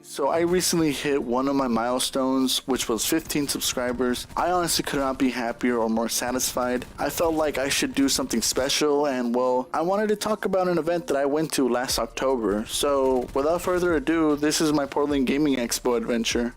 So I recently hit one of my milestones, which was 15 subscribers. I honestly could not be happier or more satisfied. I felt like I should do something special, and well, I wanted to talk about an event that I went to last October. So without further ado, this is my Portland Gaming Expo adventure.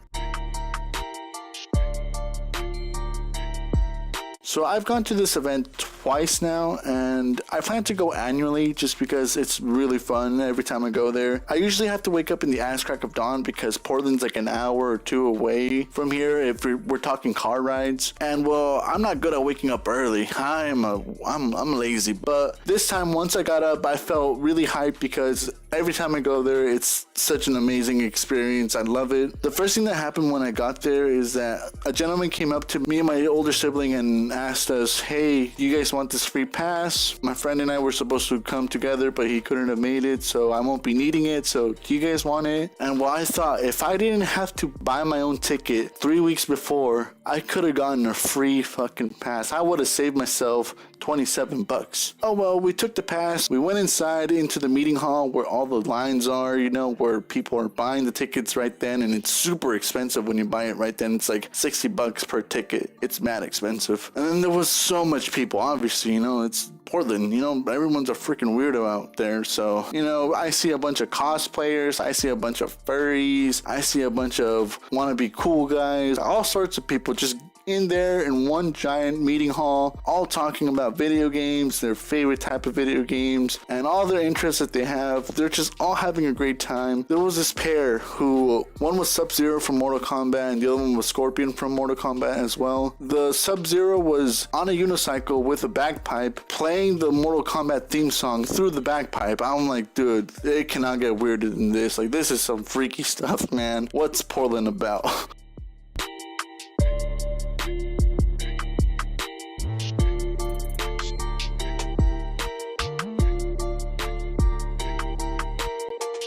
So I've gone to this event twice now, and I plan to go annually just because it's really fun every time I go there. I usually have to wake up in the ass crack of dawn because Portland's like an hour or two away from here if we're talking car rides. And well, I'm not good at waking up early. I'm lazy. But this time, once I got up, I felt really hyped because every time I go there, it's such an amazing experience. I love it. The first thing that happened when I got there is that a gentleman came up to me and my older sibling and asked us, hey, you guys want this free pass? My friend and I were supposed to come together, but he couldn't have made it, so I won't be needing it. So do you guys want it? And well, I thought if I didn't have to buy my own ticket 3 weeks before, I could have gotten a free fucking pass. I would have saved myself $27. Oh well, we took the pass. We went inside into the meeting hall where all the lines are, you know, where people are buying the tickets right then, and it's super expensive when you buy it right then. It's like $60 per ticket. It's mad expensive. And then there was so much people. Obviously, you know, it's Portland, you know, everyone's a freaking weirdo out there. So, you know, I see a bunch of cosplayers, I see a bunch of furries, I see a bunch of wannabe cool guys, all sorts of people just in there in one giant meeting hall, all talking about video games, their favorite type of video games, and all their interests that they have. They're just all having a great time. There was this pair who, one was Sub-Zero from Mortal Kombat and the other one was Scorpion from Mortal Kombat as well. The Sub-Zero was on a unicycle with a bagpipe playing the Mortal Kombat theme song through the bagpipe. I'm like, dude, it cannot get weirder than this. Like, this is some freaky stuff, man. What's Portland about?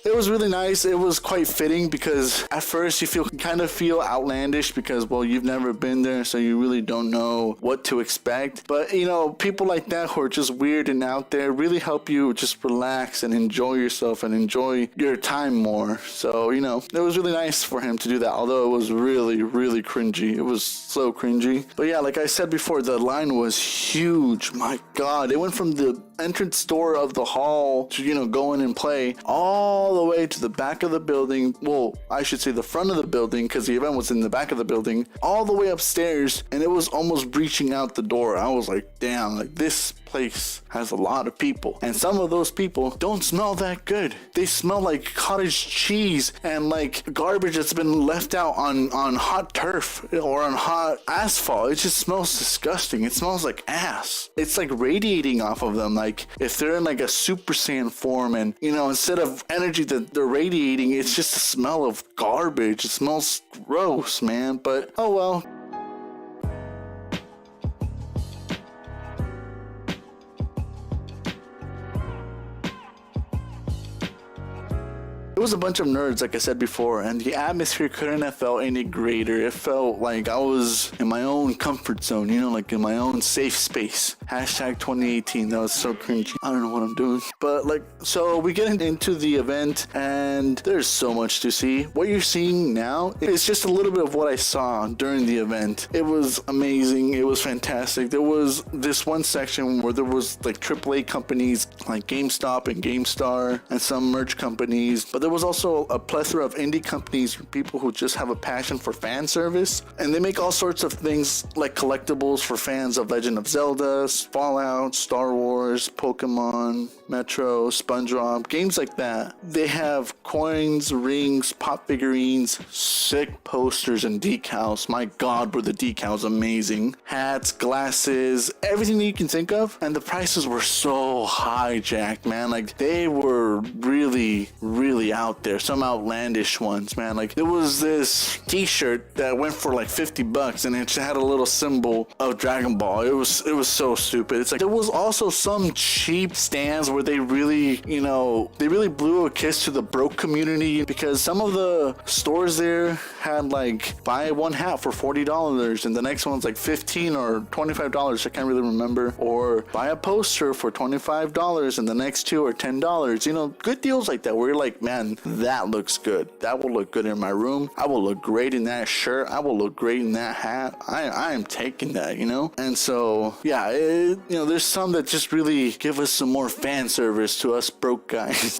It was really nice. It was quite fitting because at first you kind of feel outlandish because, well, you've never been there, so you really don't know what to expect. But, you know, people like that who are just weird and out there really help you just relax and enjoy yourself and enjoy your time more. So, you know, it was really nice for him to do that, although it was really, really cringy. It was so cringy. But yeah, like I said before, the line was huge. My God, it went from the entrance door of the hall to, you know, go in and play all the way to the back of the building. Well, I should say the front of the building because the event was in the back of the building, all the way upstairs, and it was almost breaching out the door. I was like, damn, like this place has a lot of people, and some of those people don't smell that good. They smell like cottage cheese and like garbage that's been left out on hot turf or on hot asphalt. It just smells disgusting. It smells like ass. It's like radiating off of them, like if they're in like a Super Saiyan form, and you know, instead of energy that they're radiating, it's just the smell of garbage. It smells gross, man. But oh well. It was a bunch of nerds, like I said before, and the atmosphere couldn't have felt any greater. It felt like I was in my own comfort zone, you know, like in my own safe space. Hashtag 2018. That was so cringy. I don't know what I'm doing. But like, so we get into the event, and there's so much to see. What you're seeing now is just a little bit of what I saw during the event. It was amazing. It was fantastic. There was this one section where there was like AAA companies like GameStop and GameStar and some merch companies, but there was also a plethora of indie companies, people who just have a passion for fan service, and they make all sorts of things like collectibles for fans of Legend of Zelda, Fallout, Star Wars, Pokemon, Metro, SpongeBob, games like that. They have coins, rings, pop figurines, sick posters and decals. My God, were the decals amazing. Hats, glasses, everything that you can think of, and the prices were so hijacked, man. Like, they were really, really out there. Some outlandish ones, man. Like, there was this t-shirt that went for like $50 and it just had a little symbol of Dragon Ball. It was so stupid. It's like, there was also some cheap stands where they really, you know, they really blew a kiss to the broke community, because some of the stores there had like buy one hat for $40 and the next one's like $15 or $25. I can't really remember. Or buy a poster for $25 and the next two are $10. You know, good deals like that where you're like, man, man, that looks good. That will look good in my room. I will look great in that shirt. I will look great in that hat. I am taking that, you know? And so, yeah, there's some that just really give us some more fan service to us broke guys.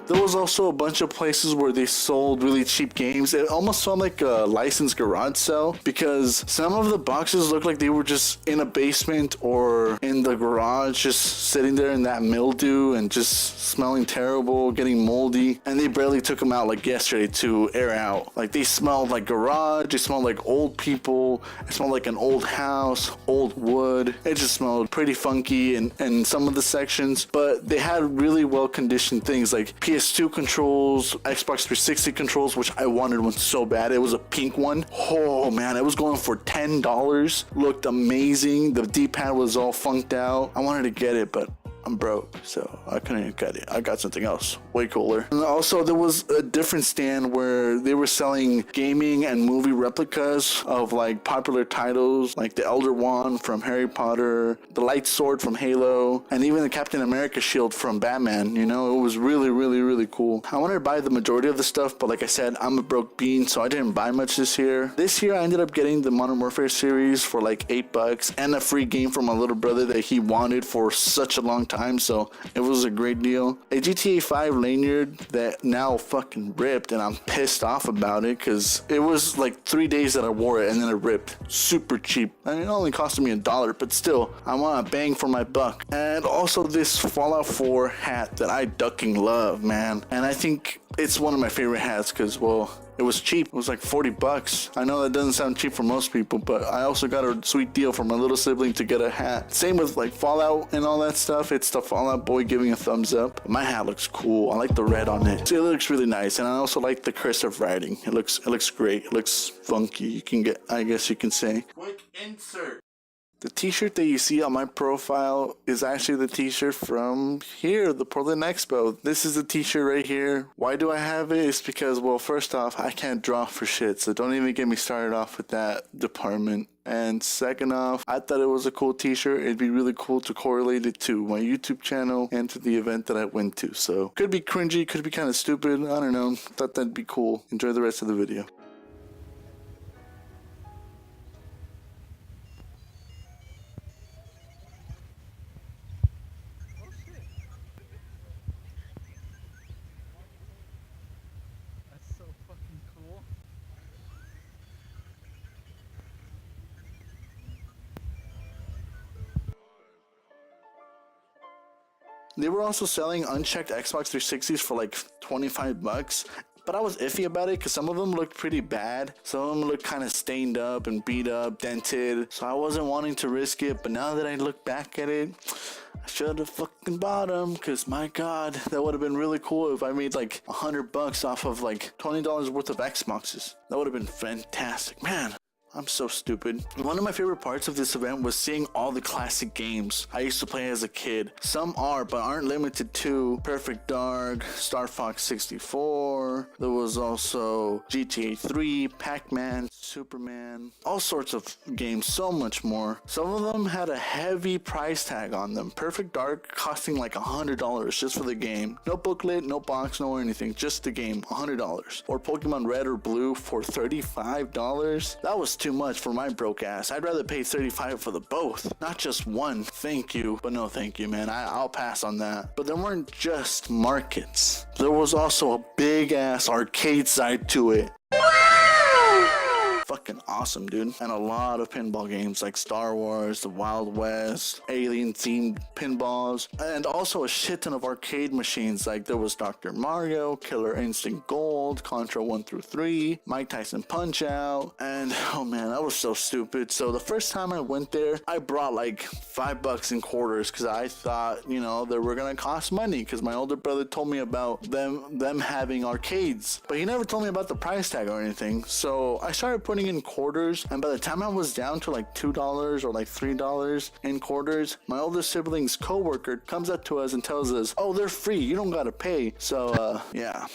There was also a bunch of places where they sold really cheap games. It almost felt like a licensed garage sale because some of the boxes looked like they were just in a basement or in the garage, just sitting there in that mildew and just smelling terrible, getting moldy. And they barely took them out like yesterday to air out. Like they smelled like garage, they smelled like old people, it smelled like an old house, old wood. It just smelled pretty funky in some of the sections, but they had really well conditioned things like PS2 controls, Xbox 360 controls, which I wanted one so bad. It was a pink one. Oh man, it was going for $10. Looked amazing. The D-pad was all funked out. I wanted to get it, but I'm broke, so I couldn't get it. I got something else way cooler. And also there was a different stand where they were selling gaming and movie replicas of like popular titles like the Elder Wand from Harry Potter, the Light Sword from Halo, and even the Captain America shield from Batman. You know, it was really cool. I wanted to buy the majority of the stuff, but like I said, I'm a broke bean, so I didn't buy much this year. This year I ended up getting the Modern Warfare series for like $8 and a free game from my little brother that he wanted for such a long time, so it was a great deal. A GTA 5 lanyard that now fucking ripped, and I'm pissed off about it because it was like 3 days that I wore it and then it ripped. Super cheap. I mean, it only costed me $1, but still, I want a bang for my buck. And also this Fallout 4 hat that I ducking love, man. And I think it's one of my favorite hats because, well, it was cheap. It was like $40. I know that doesn't sound cheap for most people, but I also got a sweet deal for my little sibling to get a hat. Same with like Fallout and all that stuff. It's the Fallout boy giving a thumbs up. My hat looks cool. I like the red on it. It looks really nice, and I also like the cursive writing. It looks great. It looks funky. You can get, I guess you can say. Quick insert. The t-shirt that you see on my profile is actually the t-shirt from here, the Portland Expo. This is the t-shirt right here. Why do I have it? It's because, well, first off, I can't draw for shit, so don't even get me started off with that department. And second off, I thought it was a cool t-shirt. It'd be really cool to correlate it to my YouTube channel and to the event that I went to. So could be cringy, could be kind of stupid. I don't know. Thought that'd be cool. Enjoy the rest of the video. They were also selling unchecked Xbox 360s for like $25, but I was iffy about it because some of them looked pretty bad. Some of them looked kind of stained up and beat up, dented, so I wasn't wanting to risk it. But now that I look back at it, I should have fucking bought them because my god, that would have been really cool if I made like $100 off of like $20 worth of Xboxes. That would have been fantastic, man. I'm so stupid. One of my favorite parts of this event was seeing all the classic games I used to play as a kid. Some are, but aren't limited to Perfect Dark, Star Fox 64. There was also GTA 3, Pac-Man, Superman, all sorts of games, so much more. Some of them had a heavy price tag on them. Perfect Dark costing like $100 just for the game. No booklet, no box, no anything, just the game, $100. Or Pokemon Red or Blue for $35. That was too much for my broke ass. I'd rather pay $35 for the both, not just one. Thank you, but no thank you, man. I'll pass on that. But there weren't just markets. There was also a big ass arcade side to it. Fucking awesome, dude. And a lot of pinball games like Star Wars, the Wild West, alien themed pinballs, and also a shit ton of arcade machines. Like there was Dr. Mario, Killer Instinct Gold, Contra 1 through 3, Mike Tyson Punch Out, and oh man, I was so stupid. So the first time I went there, I brought like $5 in quarters because I thought, you know, they were gonna cost money because my older brother told me about them having arcades, but he never told me about the price tag or anything. So I started putting in quarters, and by the time I was down to like $2 or like $3 in quarters, my older sibling's co-worker comes up to us and tells us, oh, they're free, you don't gotta pay. So yeah,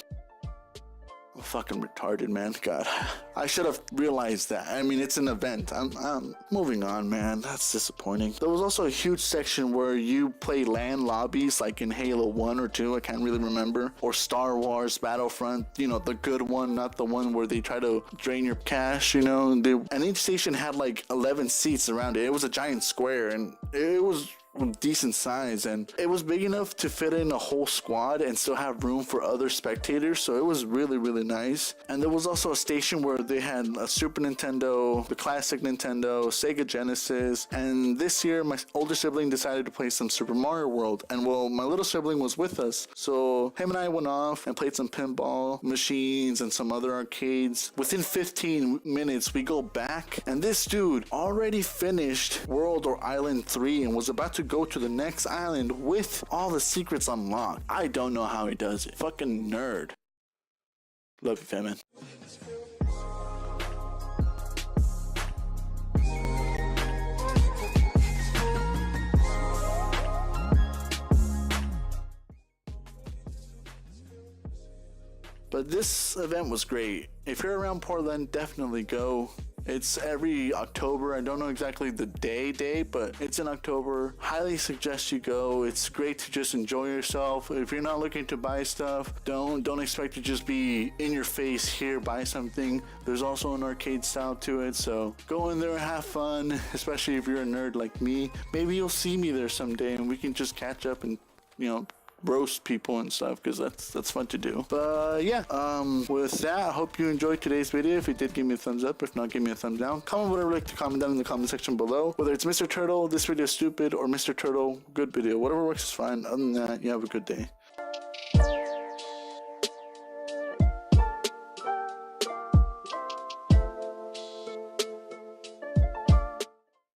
I'm fucking retarded, man. God, I should have realized that. I mean, it's an event. I'm moving on, man. That's disappointing. There was also a huge section where you play LAN lobbies, like in Halo 1 or 2. I can't really remember. Or Star Wars Battlefront. You know, the good one, not the one where they try to drain your cash. You know, and each station had like 11 seats around it. It was a giant square, and it was decent size, and it was big enough to fit in a whole squad and still have room for other spectators, so it was really nice. And there was also a station where they had a Super Nintendo, the classic Nintendo, Sega Genesis, and this year my older sibling decided to play some Super Mario World, and well, my little sibling was with us, so him and I went off and played some pinball machines and some other arcades. Within 15 minutes we go back, and this dude already finished World or Island 3 and was about to go to the next island with all the secrets unlocked. I don't know how he does it. Fucking nerd. Love you, fam, man. But this event was great. If you're around Portland, definitely go. It's every October. I don't know exactly the day, but it's in October. Highly suggest you go. It's great to just enjoy yourself. If you're not looking to buy stuff, don't expect to just be in your face here, buy something. There's also an arcade style to it, so go in there, have fun, especially if you're a nerd like me. Maybe you'll see me there someday and we can just catch up and, you know, roast people and stuff, because that's fun to do. But yeah, with that, I hope you enjoyed today's video. If you did, give me a thumbs up. If not, give me a thumbs down. Comment whatever you like to comment down in the comment section below. Whether it's Mr. Turtle, this video is stupid, or Mr. Turtle, good video, whatever works is fine. Other than that, you have a good day.